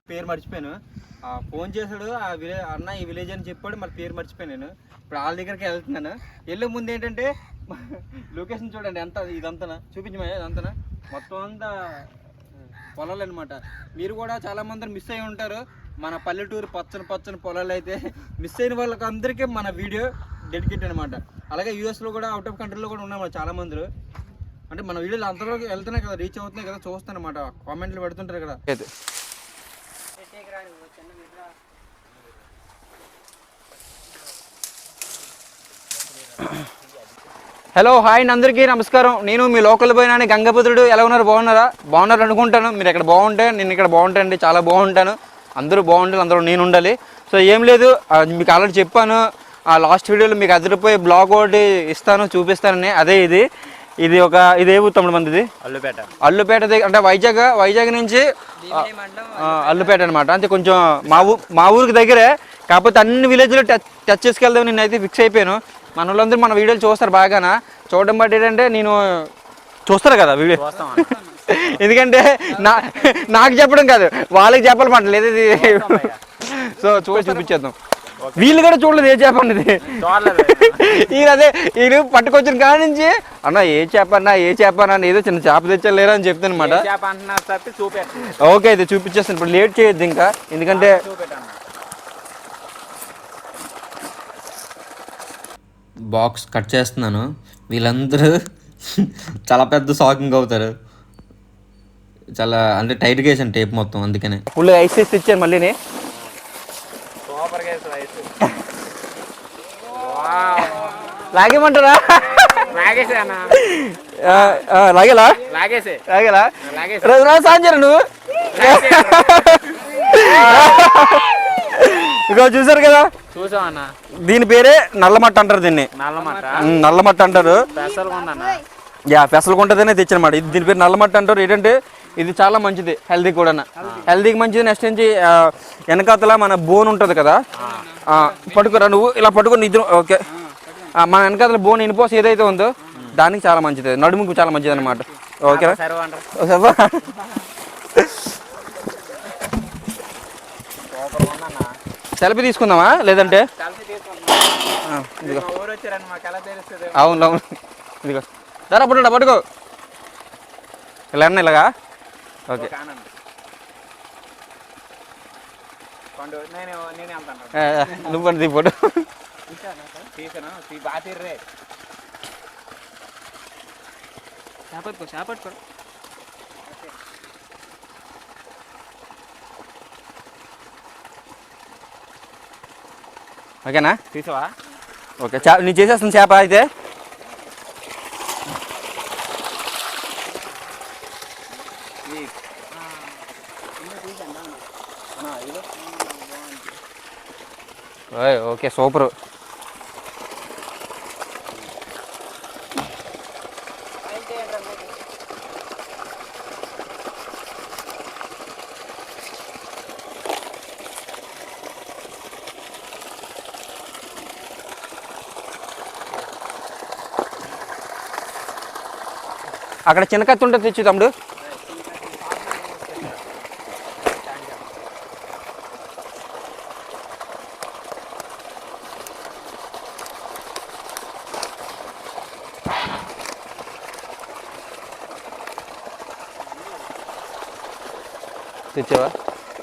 పేరు మర్చిపోయాను. ఫోన్ చేశాడు ఆ విలేజ్ అన్న, ఈ విలేజ్ అని చెప్పాడు, మరి పేరు మర్చిపోయాను. నేను ఇప్పుడు వాళ్ళ దగ్గరికి వెళ్తున్నాను. వెళ్ళే ముందు ఏంటంటే లొకేషన్ చూడండి, ఎంత ఇదంతా చూపించమయ్యా, ఇదంతా మొత్తం అంతా పొలాలు అనమాట. మీరు కూడా చాలా మంది మిస్ అయి ఉంటారు. మన పల్లెటూరు పచ్చని పొలాలు అయితే మిస్ అయిన వాళ్ళకి అందరికీ మన వీడియో డెడికేట్ అనమాట. అలాగే యూఎస్లో కూడా, అవుట్ ఆఫ్ కంట్రీలో కూడా ఉన్నారు చాలా మంది. అంటే మన వీడియోలు అంతలోకి వెళ్తున్నాయి కదా, రీచ్ అవుతున్నాయి కదా, చూస్తాను అనమాట, కామెంట్లు పెడుతుంటారు కదా. హలో, హాయ్ అందరికీ నమస్కారం. నేను మీ లోకల్ పోయినా గంగపుత్రుడు. ఎలా ఉన్నారు? బాగున్నారు అనుకుంటాను. మీరు ఇక్కడ బాగుంటే నేను ఇక్కడ బాగుంటానండి, చాలా బాగుంటాను. అందరూ బాగుంటారు, అందరూ నేను ఉండాలి. సో ఏం లేదు, మీకు ఆల్రెడీ చెప్పాను ఆ లాస్ట్ వీడియోలో, మీకు అదిరిపోయి బ్లాగ్ ఒకటి ఇస్తాను, చూపిస్తానని. అదే ఇది ఏ ఊరు తమ్ముడు మంది? అల్లుపేట దగ్గర, అంటే వైజాగ్ నుంచి అల్లుపేట అనమాట. అంటే కొంచెం మా ఊరికి దగ్గరే, కాకపోతే అన్ని విలేజ్లో టచ్ చేసుకెళ్దాం నేను అయితే ఫిక్స్ అయిపోయాను. మన వాళ్ళందరూ మన వీడియోలు చూస్తారు బాగానా. చూడడం బట్టి ఏంటంటే నేను చూస్తారు కదా వీడియో, ఎందుకంటే నాకు చెప్పడం కాదు, వాళ్ళకి చెప్పాలన్నమాట. లేదు సో చూపించేద్దాం. వీళ్ళు కూడా చూడలేదు ఏ చేప అనేది. ఈయన పట్టుకొచ్చిన కాడ నుంచి అన్న ఏ చేప అన్న ఏదో చిన్న చేప తెచ్చాను లేరా అని చెప్తాను అనమాట. ఓకే, అయితే చూపించేస్తాను. ఇప్పుడు లేట్ చేయొద్దు ఇంకా, ఎందుకంటే బాక్స్ కట్ చేస్తున్నాను. వీళ్ళందరూ చాలా పెద్ద షాకింగ్ అవుతారు. చాలా అంటే టైట్గా వేసాను టేప్ మొత్తం, అందుకనే ఫుల్ ఐస్ వేసి ఇచ్చాను. మళ్ళీ లాగేమంటారా? లాగేలా సాంజరు నువ్వు ఇక చూసారు కదా, దీని పేరే నల్లమట్ట అంటారు. దీన్ని నల్లమట్ట అంటారు. పెసలు కొంటదనే తెచ్చనమాట. దీని పేరు నల్లమట్ట అంటారు. ఏంటంటే ఇది చాలా మంచిది, హెల్తీ కూడా, హెల్తీకి మంచిది. నెక్స్ట్ నుంచి వెనకాతల మన బోన్ ఉంటుంది కదా, పట్టుకురా నువ్వు, ఇలా పట్టుకుని ఇద్దరు. ఓకే, మన వెనకాతల బోన్ ఇనిపోసి ఏదైతే ఉందో దానికి చాలా మంచిది, నడుముకు చాలా మంచిది అనమాట. ఓకేనా? సెల్ఫీ తీసుకుందామా లేదంటే? అవును, ఇదిగో ధర పట్టుకో ఇలా అన్న ఇలాగా. ఓకే, నువ్వు తీ ఫోటో. ఓకేనా? తీసావా? ఓకే, నేను చేసేస్తాను చేప అయితే. Okay, super. అక్కడ చిన్న కత్తి ఉంటుంది, తెచ్చు తమ్ముడు. తెచ్చావా?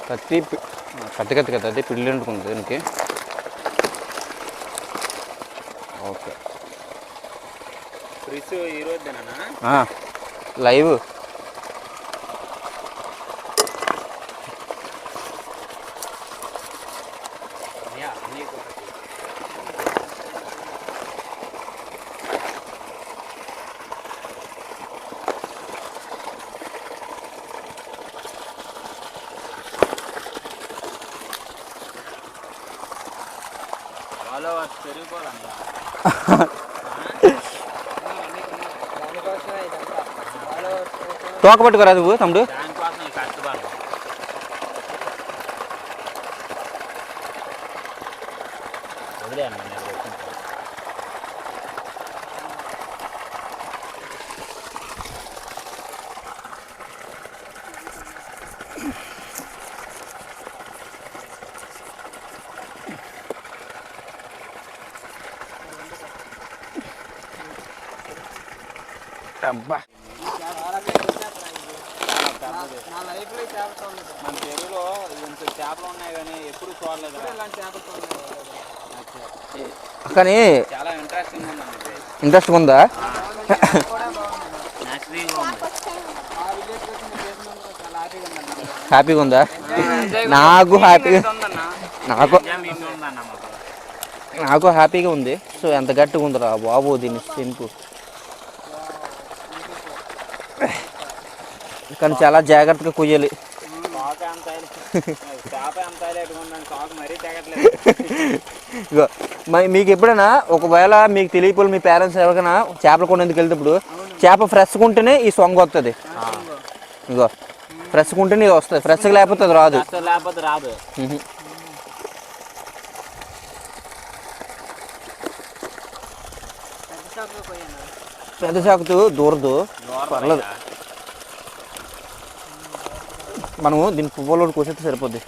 కత్తి కదా, అది పిల్లి వండుకుంది దీనికి. ఓకే, లైవ్ తోక పట్టుకోరా నువ్వు తమ్ముడు. అబ్బా మన చెరువులో ఇంత చేపలు ఉన్నాయి కానీ ఎప్పుడు చూడలేదు ఇలాంటి చేపలు కానీ చాలా ఇంట్రెస్టింగ్ ఉందండి. ఇంట్రెస్ట్గా ఉందా? హ్యాపీగా ఉందా? నాకు హ్యాపీగా ఉంది. సో ఎంత గట్టిగా ఉందిరా బాబు దీని సెంపు. కానీ చాలా జాగ్రత్తగా కొయ్యాలి. ఇగో మీకు ఎప్పుడైనా ఒకవేళ మీకు తెలియపోయి మీ పేరెంట్స్ ఎవరికైనా చేపలు కొనేందుకు వెళ్తేప్పుడు చేప ఫ్రెష్గా ఉంటేనే ఈ సొంగ వస్తుంది. ఇగో ఫ్రెష్గా ఉంటేనే ఇది వస్తుంది, ఫ్రెష్గా లేకపోతే అది రాదు. పెద్ద చాకుతూ దూరదు, పర్లేదు. మనము దీన్ని పువ్వులో కోసేస్తే సరిపోద్ది.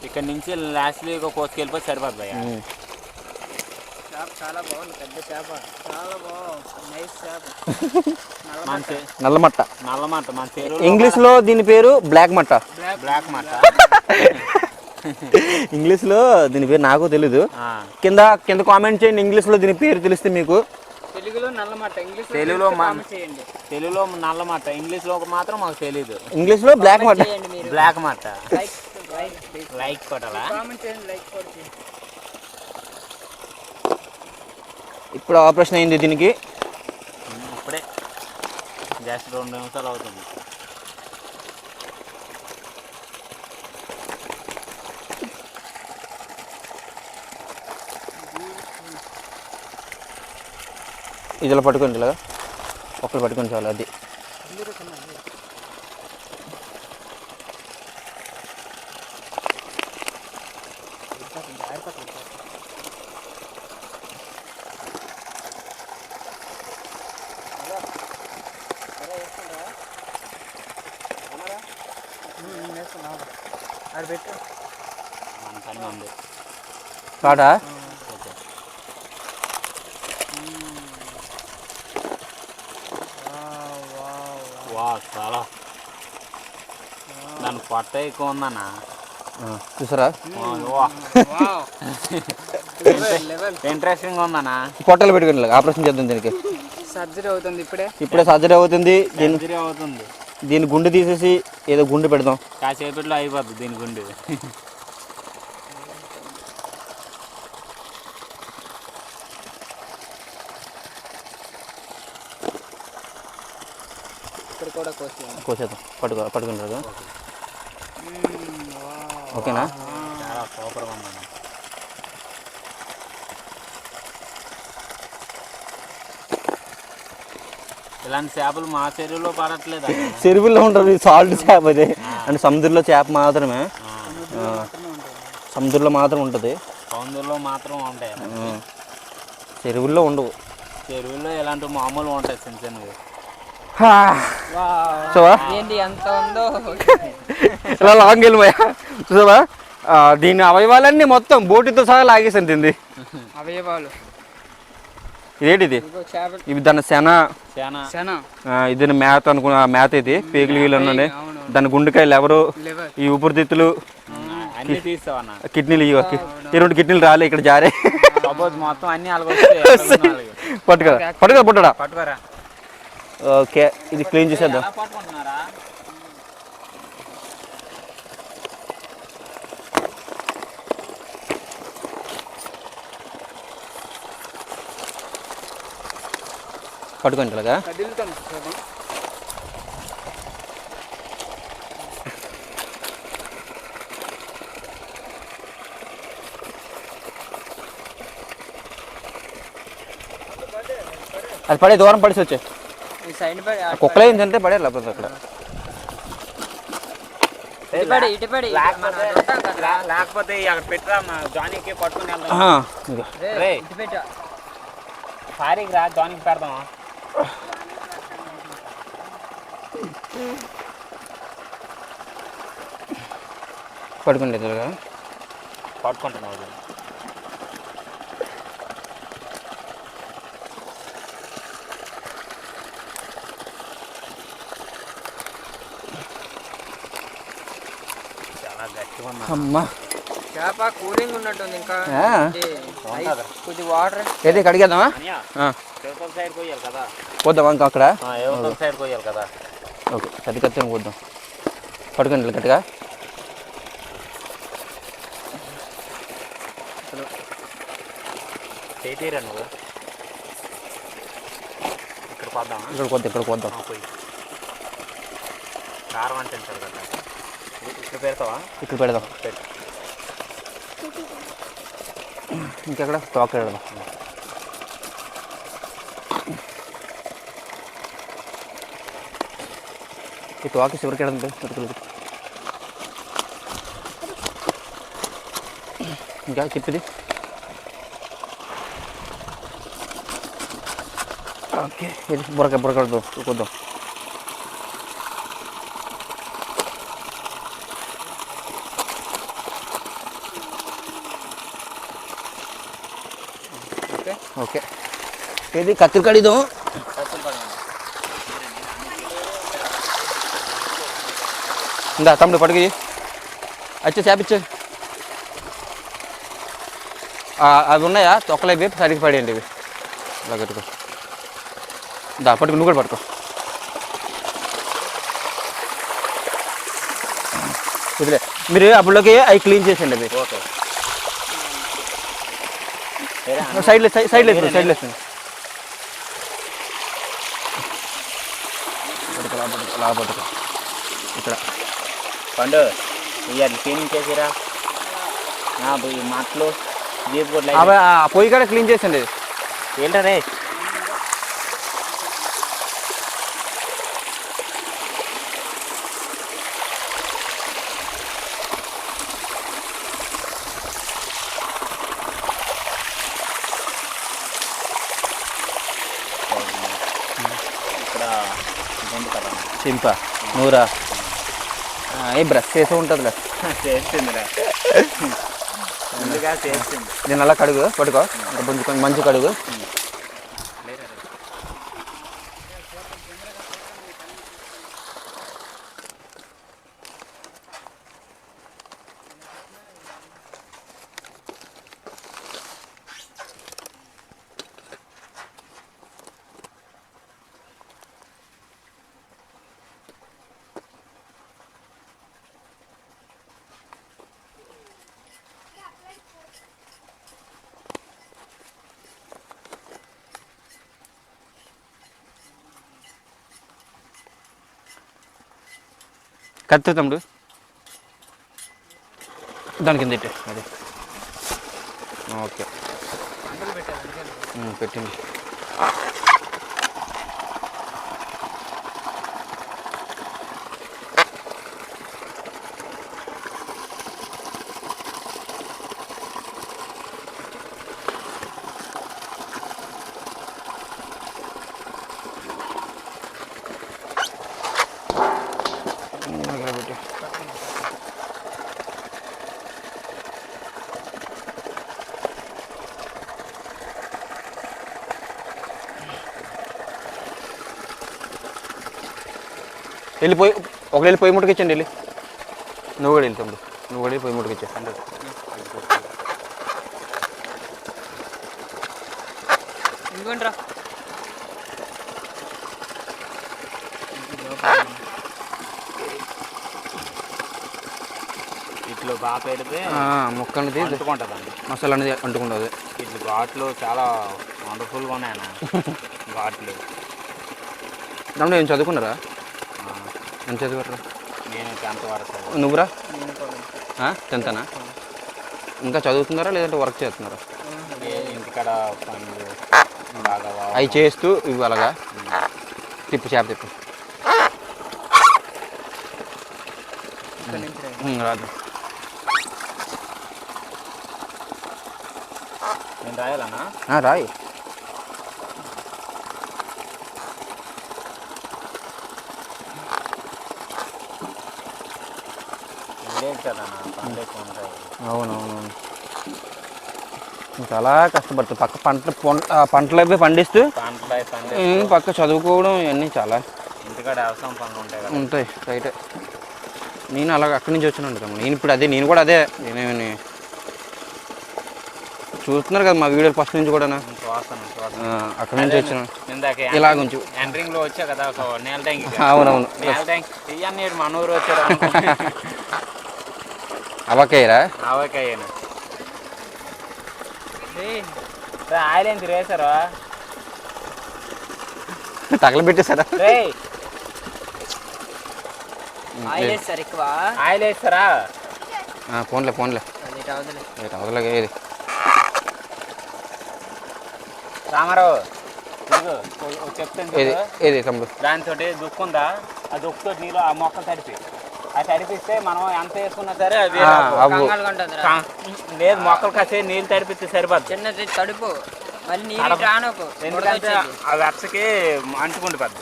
ఇక్కడ నుంచి లాస్ట్ కోసుకెళ్ళిపోతే సరిపోద్ది. చాలా బాగుంది, పెద్ద చేప, చాలా బాగుంది, నైస్ చేప. నల్లమట్ట. మన ఇంగ్లీష్లో దీని పేరు బ్లాక్ మట్ట. బ్లాక్ మట్ట ఇంగ్లీష్లో దీని పేరు నాకు తెలీదు. కింద కామెంట్ చేయండి ఇంగ్లీష్లో దీని పేరు తెలిస్తే మీకు. తెలుగులో నల్లమట్ట, తెలుగులో నల్లమట్ట, ఇంగ్లీష్లో మాత్రం మాకు తెలీదు. ఇంగ్లీష్లో బ్లాక్ మట్ట. బ్లాక్ మట్ట. లైక్ కొట్టాలా? ఇప్పుడు ఆపరేషన్ అయింది దీనికి. ఇప్పుడే జస్ట్ 2 నిమిషాలు అవుతుంది. ఇదిలో పట్టుకోండి, ఇలాగా ఒకరు పట్టుకొని చాలు. అది కాడా చాలా దాని పొట్ట ఎక్కువ ఉందన్నా, చూసారా? ఇంట్రెస్టింగ్ ఉందన్నా. పొట్టలు పెట్టుకోండి, ఆపరేషన్ చేద్దాం. దీనికి సర్జరీ అవుతుంది, ఇప్పుడే సర్జరీ అవుతుంది. అవుతుంది. దీని గుండె తీసేసి ఏదో గుండె పెడదాం. కాసేపట్లో అయిపోద్ది దీని గుండె. కోసేద్దాం. పట్టుకుంటారు. ఓకేనా? చాలా సూపర్గా ఉందన్న. ఇలాంటి చేపలు మా చెరువులో పడట్లేదు. చెరువుల్లో ఉంటుంది సాల్ట్ చేప అది, అంటే సముద్రంలో చేప మాత్రమే, సముద్రంలో మాత్రం ఉంటుంది. సముద్రంలో మాత్రం ఉంటాయి, చెరువుల్లో ఉండవు. చెరువుల్లో ఇలాంటి మామూలు ఉంటాయి చిన్న చిన్నవి. ఏంటి ఎంత ఉందో ఇలా లాంగ్ వెళ్ళిపోయా చూసావా? దీని అవయవాలన్నీ మొత్తం బోటితో సహా లాగేసాను. తింది అవయవాలు. ఇదేంటిది? ఇవి దాని శన, ఇది మేత అనుకున్న మేత. ఇది పేగులు గీలు ఉన్నాయి. దాని గుండెకాయలు ఎవరు, ఈ ఊపిరితిత్తులు, కిడ్నీలు. ఈ 2 కిడ్నీలు రాలే ఇక్కడ జారే. మొత్తం అన్ని పట్టుకోరా. ఓకే, ఇది క్లీన్ చేసేద్దాం. పట్టుకోండి ఇలాగా. అది పడే దూరం పడిసి వచ్చే కుక్కలే ఏంటంటే పడే లేకపోతే అక్కడ. లేకపోతే అక్కడ పెట్టరా జానీకి పట్టుకుని సారీకి రా, జానీకి పెడదాం. పట్టుకోండి పట్టుకుంటున్నావు. అమ్మా చేప కూలింగ్ ఉన్నట్టుంది ఇంకా కొద్ది వాటర్ ఏది కడిగేద్దామా సైడ్ పోయాలి కదా పోద్దామా ఇంకా అక్కడ సైడ్ పోయాలి కదా ఓకే కత్తి కత్తి పోద్దాం పడుకోండి గట్టిగా చేతిరా నువ్వు ఇక్కడ పోద్దామా ఇక్కడ పోద్దాం పోయి కారం అంటే కదా ఇక్కడ పెడతావా ఇక్కడ పెడదాం ఇంకెక్కడ తోక పెడదాం ఈ తోక చివరికి వెళ్దాం ఇంకా చెప్పిది ఓకే ఇది బుర్రకాయ కొద్దాం ఓకే ఇది కత్తిరి కడిదాం ఇందా తమ్ముడు పడుగు వచ్చే చేపిచ్చే అవి ఉన్నాయా తొక్కలు ఇవి సరిగ్గా పడేయండి ఇవి ఇలా కట్టుకో దా పట్టుకు నువ్వు కూడా పట్టుకో ఇదిలే మీరు అప్పుడులోకి అవి క్లీన్ చేసేయండి అవి సైడ్ వేసుకోండి పట్టుకో ఇక్కడ పండు ఇవన్నీ క్లీనింగ్ చేసిరా మాటలు పొయ్యి కూడా క్లీన్ చేసండి ఏంటరే చింప నూరా ఏ బ్రష్ చేసే ఉంటుందిలే చేస్తుందిరా ముందుగా చేస్తుంది నేను అలా కడుగు పట్టుకో ఇంకా కొంచెం మంచి కడుగు కత్తి తమ్ముడు దాని కింద పెట్టే అది ఓకే పెట్టింది వెళ్ళిపోయి ఒకళ్ళు వెళ్ళి పొయ్యి ముట్టుకు ఇచ్చండి వెళ్ళి నువ్వు కూడా వెళ్తాడు నువ్వు కూడా పొయ్యి ముట్టుకు ఇచ్చే ఇంకోండిరా ఇట్లా బాగా పెడితే ముక్క అనేది అంటుకుంటుందండి మసాలా అనేది అంటుకుంటుంది ఇట్లా ఘాట్లు చాలా వండర్ఫుల్గా ఉన్నాయన్న ఘాట్లు తమ్ముడు ఏం చదువుకున్నారా ఎంత చదివారా నేను 10th వరకు నువ్వురా 10th ఇంకా చదువుతున్నారా లేదంటే వర్క్ చేస్తున్నారా ఇంటికాడ పనులు బాగా అవి చేస్తూ ఇవి అలాగా తిప్పు చేప తిప్పు రాదు నేను రాయాలన్నా రాయి అవునవునవును చాలా కష్టపడుతుంది పక్క పంటలు అవి పండిస్తూ పక్క చదువుకోవడం ఇవన్నీ చాలా ఇంటికాడ వ్యవసాయం పనులు ఉంటాయి ఉంటాయి రైటే నేను అలాగ అక్కడి నుంచి వచ్చానండి తమ్ముడు. నేను కూడా అదే నేనేమని చూస్తున్నారు కదా మా వీడియోలు ఫస్ట్ నుంచి కూడా అక్కడి నుంచి వచ్చాను. ఇలా కొంచెం ఎంట్రింగ్ లో వచ్చా కదా ఒక నేల ట్యాంక్. అవునవును. నేల ట్యాంక్ ఇవన్నీ మన ఊరు వచ్చాడు. అవకాయరా అవకాయను ఆయిల్ ఏంటి రేసారా తగలబెట్టేసారా? ఆయిల్ వేస్తారు ఎక్కువ. ఆయిల్ వేస్తారా? పోన్లే అవతలే ఏది రామారావు చెప్తాను ఏది తమ్ముడు. దానితో దుక్కుందా ఆ దుక్కుతో నీళ్ళు ఆ మొక్కలు తడిపి అది తడిపిస్తే మనం ఎంత వేసుకున్నా సరే అది లేదు మొక్కలు కాసే నీళ్ళు తడిపిస్తే సరిపోదు. చిన్నది తడుపు మళ్ళీ నీళ్ళు రానకు. ఎందుకంటే ఆ వెచ్చకి అంటుకుంటు పెద్ద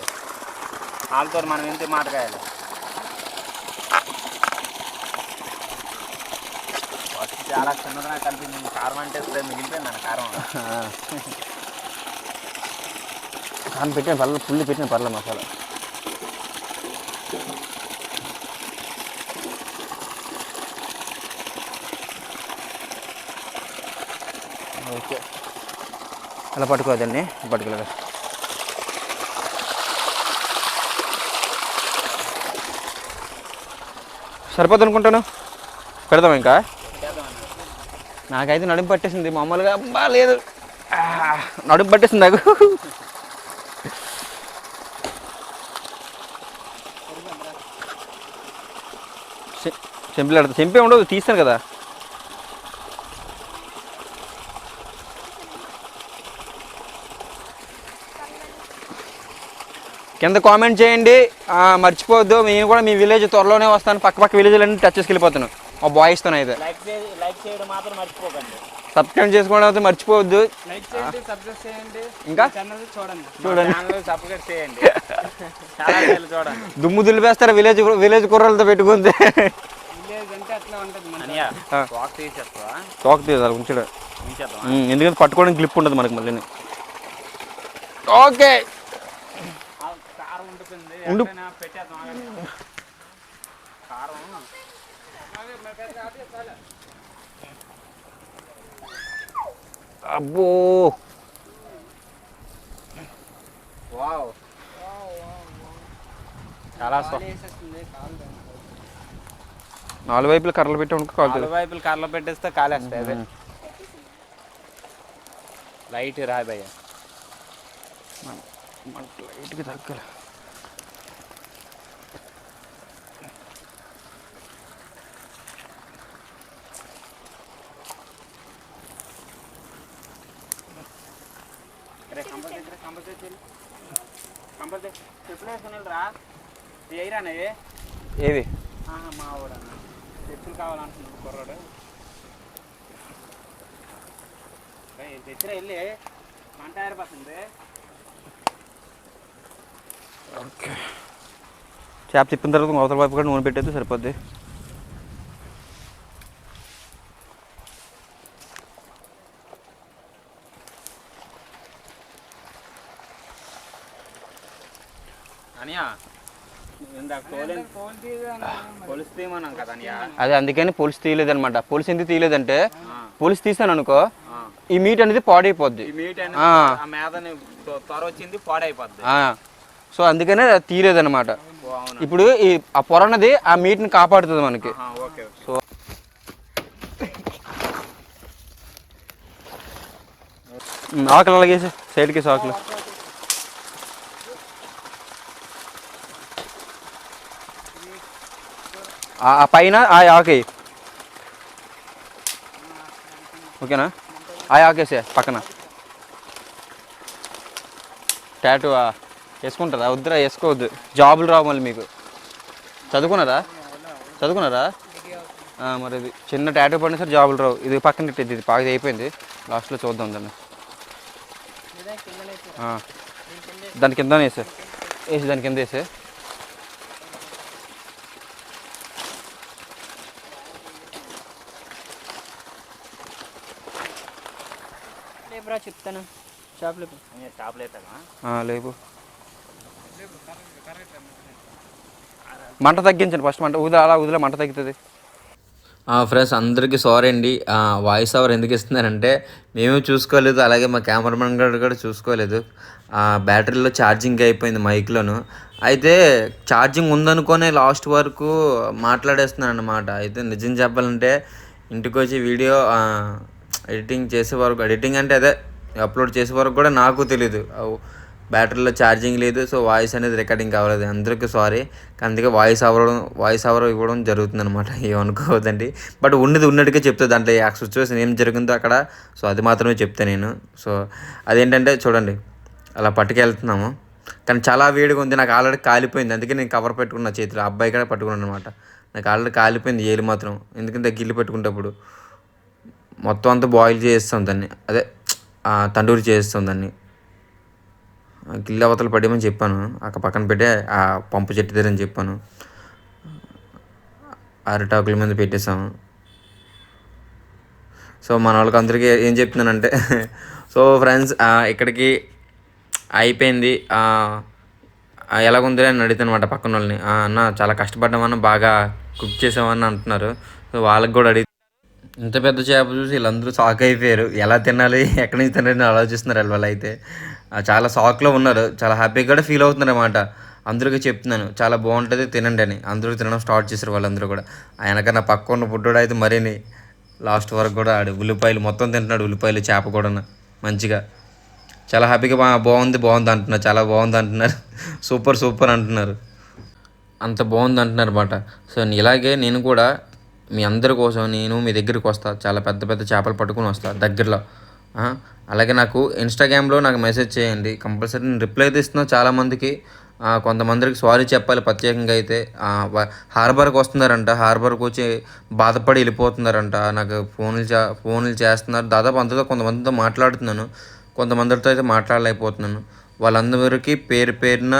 వాళ్ళతో మనం ఎంత మాటకాయాలి. చాలా చిన్నగా కనిపించింది. కారం అంటే మిగిలిపోయింది కారం. కారం పెట్టిన పర్లేదు, పుల్లి పెట్టిన పర్లేదు మసాలా. ఓకే అలా పట్టుకోవద్దండి, పట్టుకోలేదు. సరిపోద్ది అనుకుంటాను. పెడదాం ఇంకా. నాకైతే నడుము పట్టేసింది మామూలుగా. అబ్బా లేదు, నడుము పట్టేసింది నాకు. చెంపే ఉండదు, తీస్తాను కదా. కింద కామెంట్ చేయండి, మర్చిపోవద్దు. నేను కూడా మీ విలేజ్ త్వరలోనే వస్తాను. పక్క విలేజ్లన్నీ టచ్ చేసుకెళ్ళిపోతాను ఆ బాయ్స్తో. అయితే సబ్స్క్రైబ్ చేసుకోవడం అయితే మర్చిపోవద్దు. ఇంకా చూడండి, దుమ్ము దులిపేస్తారు విలేజ్ కుర్రలతో పెట్టుకుంది. తోక తీయాలి ఉంచడం, ఎందుకంటే పట్టుకోవడానికి క్లిప్ ఉండదు మనకి మళ్ళీ. ఓకే ఉండు. అబ్బో చాలా నాలుగు వైపులు కర్రలు పెట్టి నాలుగు వైపులు కర్రలు పెట్టేస్తే కాలేస్తాయి. అదే లైట్ రాబయ్య లైట్కి తగ్గల. ఏవి మా ఊడ చెప్పులు కావాలంటున్నాడు కుర్రాడు. తెచ్చిరా వెళ్ళి మంట ఆరిపోతుంది. ఓకే చేప తిప్పిన తర్వాత అవతల వైపు కూడా నూనె పెట్టేది సరిపోద్ది. అదే అందుకని పులుసు తీయలేదు అనమాట. పులుసు ఎందుకు తీయలేదంటే పులుసు తీసాను అనుకో ఈ మీట్ అనేది పాడైపోద్ది. సో అందుకనే తీయలేదు అనమాట. ఇప్పుడు ఆ పొర అన్నది ఆ మీట్ని కాపాడుతుంది మనకి. సో ఆకులు అలాగేసి సైడ్కి ఆకులు. ఆ పైన ఆ ఆకే ఓకేనా? ఆ ఆకేసే పక్కన. టాటూ వేసుకుంటారా? వద్దురా, వేసుకోవద్దు. జాబులు రావు మళ్ళీ మీకు. చదువుకున్నారా? మరి ఇది చిన్న టాటూ పడినా సరే జాబులు రావు. ఇది పక్కన పెట్టేది, ఇది పాది అయిపోయింది. లాస్ట్లో చూద్దాం దాన్ని. దాని కింద వేసే దాని కింద వేసే. చెప్తాను లేవు మంట తగ్గించండి ఫస్ట్, మంట ఊదిలో అలా ఊదిలో మంట తగ్గుతుంది. ఫ్రెండ్స్ అందరికీ సారీ అండి. వాయిస్ ఓవర్ ఎందుకు ఇస్తున్నారంటే మేము చూసుకోలేదు, అలాగే మా కెమెరామెన్ గారు కూడా చూసుకోలేదు. బ్యాటరీలో ఛార్జింగ్ అయిపోయింది మైక్లోను. అయితే ఛార్జింగ్ ఉందనుకోనే లాస్ట్ వరకు మాట్లాడేస్తున్నాను అన్నమాట. అయితే నిజం చెప్పాలంటే ఇంటికి వచ్చి వీడియో ఎడిటింగ్ చేసే వరకు, ఎడిటింగ్ అంటే అదే అప్లోడ్ చేసే వరకు కూడా నాకు తెలీదు బ్యాటరీలో ఛార్జింగ్ లేదు. సో వాయిస్ అనేది రికార్డింగ్ కావలేదు. అందరికీ సారీ. అందుకే వాయిస్ ఓవర్ ఇవ్వడం జరుగుతుంది అనమాట. ఏమనుకోవద్దండి. బట్ ఉన్నట్టుగా చెప్తుంది, దాంట్లో ఆ సిచ్యువేషన్ ఏం జరిగిందో అక్కడ. సో అది మాత్రమే చెప్తాను నేను. సో అదేంటంటే చూడండి, అలా పట్టుకెళ్తున్నాము, కానీ చాలా వేడిగా ఉంది. నాకు ఆల్రెడీ కాలిపోయింది, అందుకే నేను కవర్ పెట్టుకున్న చేతిలో. అబ్బాయి కూడా పట్టుకున్నాను అనమాట. నాకు ఆల్రెడీ కాలిపోయింది ఏలు మాత్రం, ఎందుకంటే గిల్లి పెట్టుకునేటప్పుడు మొత్తం అంతా బాయిల్ చేస్తాం దాన్ని, అదే తండూరి చేస్తాం దాన్ని. గిల్లి అవతలు పడేమని చెప్పాను, అక్కడ పక్కన పెట్టే ఆ పంపు చెట్టు దగ్గర అని చెప్పాను. అరిటాకుల మీద పెట్టేసాము. సో మన వాళ్ళకి అందరికీ ఏం చెప్తున్నానంటే సో ఫ్రెండ్స్ ఇక్కడికి అయిపోయింది. ఎలాగుంది అని అడుగుతాను అనమాట పక్కన వాళ్ళని. అన్న చాలా కష్టపడ్డామన్న, బాగా కుక్ చేసామని అంటున్నారు. సో వాళ్ళకి కూడా అడిగి, ఇంత పెద్ద చేప చూసి వీళ్ళందరూ షాక్ అయిపోయారు. ఎలా తినాలి, ఎక్కడి నుంచి తినాలని ఆలోచిస్తున్నారు వాళ్ళు. అయితే చాలా షాక్లో ఉన్నారు, చాలా హ్యాపీగా కూడా ఫీల్ అవుతున్నారు అన్నమాట. అందరికీ చెప్తున్నాను చాలా బాగుంటుంది తినండి అని. అందరూ తినడం స్టార్ట్ చేశారు వాళ్ళందరూ కూడా. ఆయనకన్నా పక్క ఉన్న బుడ్డోడు అయితే మరీని లాస్ట్ వరకు కూడా ఆడు ఉల్లిపాయలు మొత్తం తింటున్నాడు, ఉల్లిపాయలు చేప కూడా మంచిగా. చాలా హ్యాపీగా బాగుంది అంటున్నారు, చాలా బాగుంది అంటున్నారు, సూపర్ అంటున్నారు, అంత బాగుంది అంటున్నారు అన్నమాట. సో ఇలాగే నేను కూడా మీ అందరి కోసం నేను మీ దగ్గరికి వస్తాను, చాలా పెద్ద పెద్ద చేపలు పట్టుకొని వస్తాను దగ్గరలో. అలాగే నాకు ఇన్స్టాగ్రామ్లో నాకు మెసేజ్ చేయండి, కంపల్సరీ నేను రిప్లై అయితే ఇస్తున్నాను చాలామందికి. కొంతమందికి సారీ చెప్పాలి ప్రత్యేకంగా. అయితే హార్బర్కి వస్తున్నారంట, హార్బర్కి వచ్చి బాధపడి వెళ్ళిపోతున్నారంట. నాకు ఫోన్లు చేస్తున్నారు. దాదాపు అంతతో కొంతమందితో మాట్లాడుతున్నాను, కొంతమందితో అయితే మాట్లాడలేకపోతున్నాను. వాళ్ళందరికీ పేరున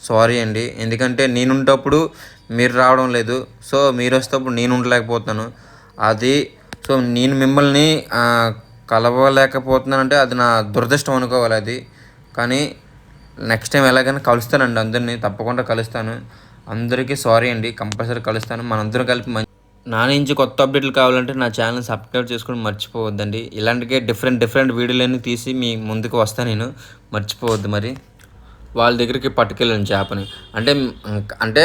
సారీ అండి. ఎందుకంటే నేనుంటప్పుడు మీరు రావడం లేదు, సో మీరు వస్తేప్పుడు నేను ఉండలేకపోతున్నాను. అది సో నేను మిమ్మల్ని కలవలేకపోతున్నానంటే అది నా దురదృష్టం అనుకోవాలి అది. కానీ నెక్స్ట్ టైం ఎలాగైనా కలుస్తానండి, అందరినీ తప్పకుండా కలుస్తాను. అందరికీ సారీ అండి, కంపల్సరీ కలుస్తాను. మనందరం కలిపి నా నుంచి కొత్త అప్డేట్లు కావాలంటే నా ఛానల్ సబ్స్క్రైబ్ చేసుకొని మర్చిపోవద్దండి. ఇలాంటికే డిఫరెంట్ వీడియోలన్నీ తీసి మీ ముందుకు వస్తాను నేను, మర్చిపోవద్దు. మరి వాళ్ళ దగ్గరికి పట్టుకెళ్ళాను చేపని అంటే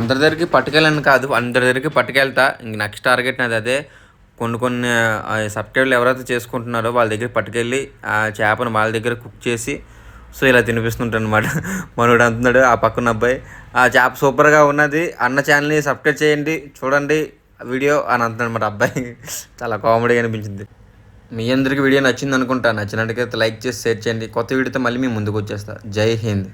అందరి దగ్గరికి పట్టుకెళ్ళాను కాదు, అందరి దగ్గరికి పట్టుకెళ్తా. ఇంక నెక్స్ట్ టార్గెట్ నాది అదే. కొన్ని సబ్స్క్రైబర్లు ఎవరైతే చేసుకుంటున్నారో వాళ్ళ దగ్గర పట్టుకెళ్ళి ఆ చేపను వాళ్ళ దగ్గర కుక్ చేసి సో ఇలా తినిపిస్తుంటాను అనమాట. మనోడు అంటున్నాడు ఆ పక్కన అబ్బాయి, ఆ చేప సూపర్గా ఉన్నది, అన్న ఛానల్ని సబ్స్క్రైబ్ చేయండి చూడండి వీడియో అని అంటున్నాడు అనమాట అబ్బాయి. చాలా కామెడీగా అనిపించింది. మీ అందరికీ వీడియో నచ్చింది అనుకుంటా. నచ్చినట్టుగా లైక్ చేసి షేర్ చేయండి. కొత్త వీడియోతో మళ్ళీ మీ ముందుకు వచ్చేస్తా. జై హింద్.